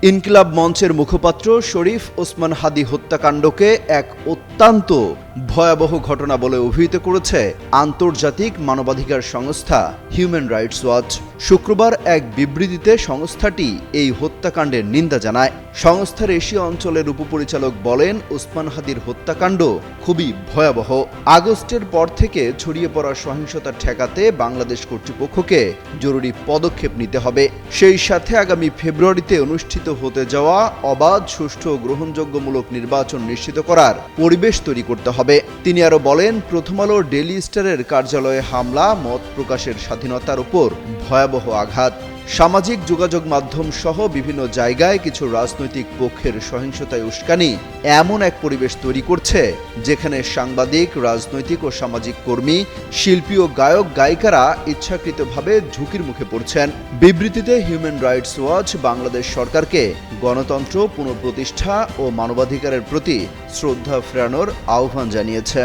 ইনকিলাব মঞ্চের মুখপাত্র শরীফ ওসমান হাদী হত্যাকাণ্ডকে এক অত্যন্ত ভয়াবহ ঘটনা বলে অভিহিত করেছে আন্তর্জাতিক মানবাধিকার সংস্থা হিউম্যান রাইটস ওয়াচ। শুক্রবার এক বিবৃতিতে সংস্থাটি এই হত্যাকাণ্ডের নিন্দা জানায়। সংস্থার এশিয়া অঞ্চলের উপপরিচালক বলেন, ওসমান হাদীর হত্যাকাণ্ড খুবই ভয়াবহ। আগস্টের পর থেকে ছড়িয়ে পড়া সহিংসতা ঠেকাতে বাংলাদেশ কর্তৃপক্ষকে জরুরি পদক্ষেপ নিতে হবে। সেই সাথে আগামী ফেব্রুয়ারিতে অনুষ্ঠিত হতে যাওয়া অবাধ, সুষ্ঠু ও গ্রহণযোগ্যমূলক নির্বাচন নিশ্চিত করার পরিবেশ তৈরি করতে হবে। তিনি আরো বলেন, প্রথম আলো ডেইলি স্টারের কার্যালয়ে হামলা মত প্রকাশের স্বাধীনতার উপর ভয়াবহ আঘাত। সামাজিক যোগাযোগ মাধ্যম সহ বিভিন্ন জায়গায় কিছু রাজনৈতিক পক্ষের সহিংসতায় উস্কানি এমন এক পরিবেশ তৈরি করছে যেখানে সাংবাদিক, রাজনৈতিক ও সামাজিক কর্মী, শিল্পী ও গায়ক গায়িকারা ইচ্ছাকৃতভাবে ঝুঁকির মুখে পড়ছেন। বিবৃতিতে হিউম্যান রাইটস ওয়াচ বাংলাদেশ সরকারকে গণতন্ত্র পুনঃপ্রতিষ্ঠা ও মানবাধিকারের প্রতি শ্রদ্ধা ফেরানোর আহ্বান জানিয়েছে।